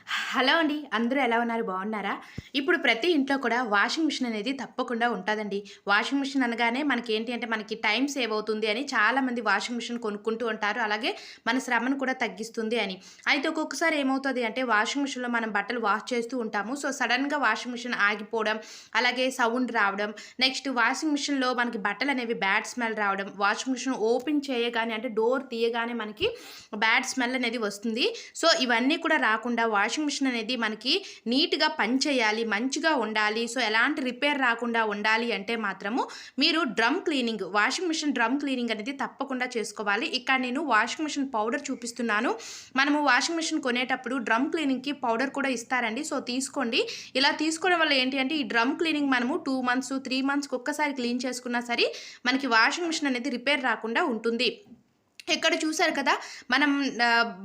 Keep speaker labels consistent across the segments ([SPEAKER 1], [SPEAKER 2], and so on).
[SPEAKER 1] Hello అండి. అందరూ ఎలా ఉన్నారు? బాగున్నారా? ఇప్పుడు ప్రతి ఇంట్లో కూడా వాషింగ్ మిషన్ అనేది తప్పకుండా ఉంటదండి. వాషింగ్ మిషన్ అనగానే మనకేంటి అంటే మనకి టైం సేవ్ అవుతుంది అని చాలామంది వాషింగ్ మిషన్ కొనుక్కుంటూ ఉంటారు. అలాగే మన శ్రమను కూడా తగ్గిస్తుంది అని. అయితే ఒక్కొక్కసారి ఏమవుతది అంటే వాషింగ్ మిషన్‌లో మనం బట్టలు వాష్ చేస్తూ ఉంటాము. సో, సడెన్‌గా వాషింగ్ మిషన్ ఆగిపోవడం, అలాగే సౌండ్ రావడం, నెక్స్ట్ వాషింగ్ మిషన్‌లో మనకి బట్టలనేవి బ్యాడ్ స్మెల్ రావడం, వాషింగ్ మిషన్ ఓపెన్ చేయగానే అంటే డోర్ తీయగానే మనకి బ్యాడ్ స్మెల్ అనేది వస్తుంది. సో, ఇవన్నీ కూడా రాకుండా వాషింగ్ మిషన్ అనేది మనకి నీట్‌గా పనిచేయాలి, మంచిగా ఉండాలి. సో, ఎలాంటి రిపేర్ రాకుండా ఉండాలి అంటే మాత్రము మీరు drum cleaning, washing machine drum cleaning అనేది తప్పకుండా చేసుకోవాలి. ఇక్కడ నేను వాషింగ్ మిషన్ పౌడర్ చూపిస్తున్నాను. మనము వాషింగ్ మిషన్ కొనేటప్పుడు డ్రమ్ క్లీనింగ్‌కి పౌడర్ కూడా ఇస్తారండి. సో, తీసుకోండి. ఇలా తీసుకోవడం వల్ల ఏంటి అంటే ఈ డ్రమ్ క్లీనింగ్ మనము 2 మంత్స్, 3 మంత్స్‌కి ఒక్కసారి క్లీన్ చేసుకున్నా సరే మనకి వాషింగ్ మిషన్ అనేది రిపేర్ రాకుండా ఉంటుంది. ఇక్కడ చూసారు కదా! మనం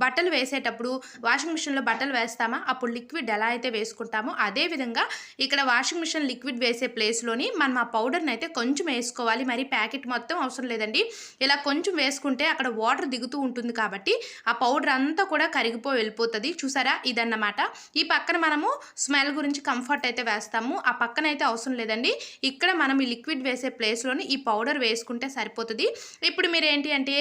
[SPEAKER 1] బట్టలు వేసేటప్పుడు వాషింగ్ మిషన్‌లో బట్టలు వేస్తామా, అప్పుడు లిక్విడ్ ఎలా అయితే వేసుకుంటామో, అదే విధంగా ఇక్కడ వాషింగ్ మిషన్ లిక్విడ్ వేసే ప్లేస్‌లోని మనం ఆ పౌడర్‌నయితే కొంచెం ఏసుకోవాలి. మరి ప్యాకెట్ మొత్తం అవసరం లేదండి. ఇలా కొంచెం వేసుకుంటే అక్కడ వాటర్ దిగుతూ ఉంటుంది కాబట్టి, ఆ పౌడర్ అంతా కూడా కరిగిపోయి వెళ్ళిపోతది. చూసారా? ఇదన్నమాట. ఈ పక్కన మనము స్మెల్ గురించి కంఫర్ట్ అయితే వేస్తాము. ఆ పక్కనయితే అవసరం లేదండి. ఇక్కడ మనం ఈ లిక్విడ్ వేసే ప్లేస్‌లోని ఈ పౌడర్ వేసుకుంటే సరిపోతది. ఇప్పుడు మీరేంటి అంటే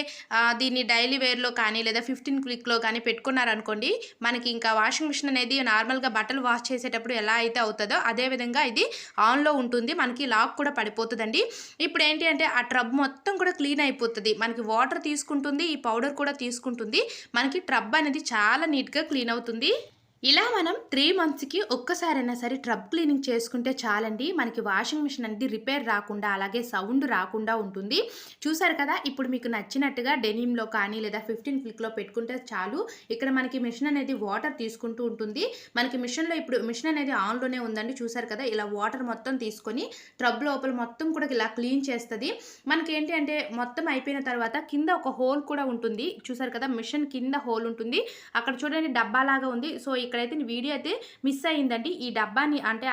[SPEAKER 1] దీన్ని డైలీ వేర్‌లో కానీ లేదా 15 క్విక్‌లో కానీ పెట్టుకున్నారనుకోండి, మనకి ఇంకా వాషింగ్ మిషన్ అనేది నార్మల్‌గా బట్టలు వాష్ చేసేటప్పుడు ఎలా అయితే అవుతదో అదే విధంగా ఇది ఆన్‌లో ఉంటుంది. మనకి లాక్ కూడా పడిపోతదండి. ఇప్పుడేంటి అంటే ఆ ట్రబ్ మొత్తం కూడా క్లీన్ అయిపోతది. మనకి వాటర్ తీసుకుంటుంది, ఈ పౌడర్ కూడా తీసుకుంటుంది. మనకి ట్రబ్ అనేది చాలా నీట్‌గా క్లీన్ అవుతుంది. ఇలా మనం 3 మంత్స్‌కి ఒక్కసారైనా సరే ట్రబ్ క్లీనింగ్ చేసుకుంటే చాలండి. మనకి వాషింగ్ మిషన్ అనేది రిపేర్ రాకుండా, అలాగే సౌండ్ రాకుండా ఉంటుంది. చూసారు కదా! ఇప్పుడు మీకు నచ్చినట్టుగా డెనిమ్‌లో కానీ లేదా 15 క్లిక్‌లో పెట్టుకుంటే చాలు. ఇక్కడ మనకి మిషన్ అనేది వాటర్ తీసుకుంటూ ఉంటుంది. మనకి మిషన్‌లో ఇప్పుడు మిషన్ అనేది ఆన్‌లోనే ఉందండి. చూసారు కదా! ఇలా వాటర్ మొత్తం తీసుకొని ట్రబ్ లోపల మొత్తం కూడా ఇలా క్లీన్ చేస్తది. మనకేంటి అంటే మొత్తం అయిపోయిన తర్వాత కింద ఒక హోల్ కూడా ఉంటుంది. చూసారు కదా! మిషన్ కింద హోల్ ఉంటుంది. అక్కడ చూడండి డబ్బాలాగా ఉంది. సో, ఇక్కడైతే వీడియో అయితే మిస్ అయిందండి. ఈ డబ్బాని అంటే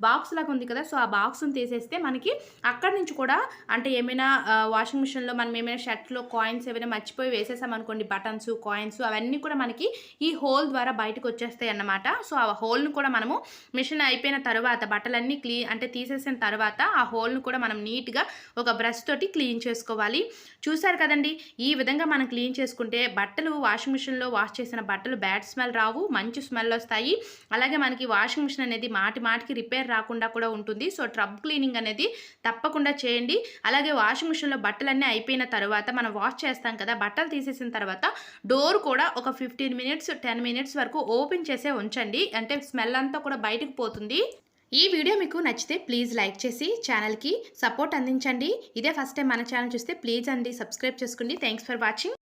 [SPEAKER 1] బాక్స్ లాగా ఉంది కదా! సో, ఆ బాక్స్‌ని తీసేస్తే మనకి అక్కడి నుంచి కూడా అంటే ఏమైనా వాషింగ్ మిషన్‌లో మనం ఏమైనా షర్ట్‌లో కాయిన్స్ ఏమైనా మర్చిపోయి వేసేసామనుకోండి బటన్స్, కాయిన్స్ అవన్నీ కూడా మనకి ఈ హోల్ ద్వారా బయటకొచ్చేస్తాయన్నమాట. సో, ఆ హోల్‌ని కూడా మనము మిషన్ అయిపోయిన తర్వాత బట్టలన్నీ అంటే తీసేసిన తర్వాత ఆ హోల్‌ని కూడా మనం నీట్‌గా ఒక బ్రష్ తోటి క్లీన్ చేసుకోవాలి. చూసారు కదండీ! ఈ విధంగా మనం క్లీన్ చేసుకుంటే బట్టలు వాషింగ్ మిషన్‌లో వాష్ చేసిన బట్టలు బ్యాడ్ స్మెల్ రావు. మంచి స్మెల్ వస్తాయి. అలాగే మనకి వాషింగ్ మిషన్ అనేది మాటి మాటికి రిపేర్ రాకుండా కూడా ఉంటుంది. సో, ట్రబ్ క్లీనింగ్ అనేది తప్పకుండా చేయండి. అలాగే వాషింగ్ మిషన్‌లో బట్టలన్నీ అయిపోయిన తర్వాత మనం వాష్ చేస్తాం కదా! బట్టలు తీసేసిన తర్వాత డోర్ కూడా ఒక 15 మినిట్స్, 10 మినిట్స్ వరకు ఓపెన్ చేసే ఉంచండి. అంటే స్మెల్ అంతా కూడా బయటకు పోతుంది. ఈ వీడియో మీకు నచ్చితే ప్లీజ్ లైక్ చేసి ఛానల్‌కి సపోర్ట్ అందించండి. ఇదే ఫస్ట్ టైం మన ఛానల్ చూస్తే ప్లీజ్ అండి సబ్స్క్రైబ్ చేసుకోండి. Thanks for watching.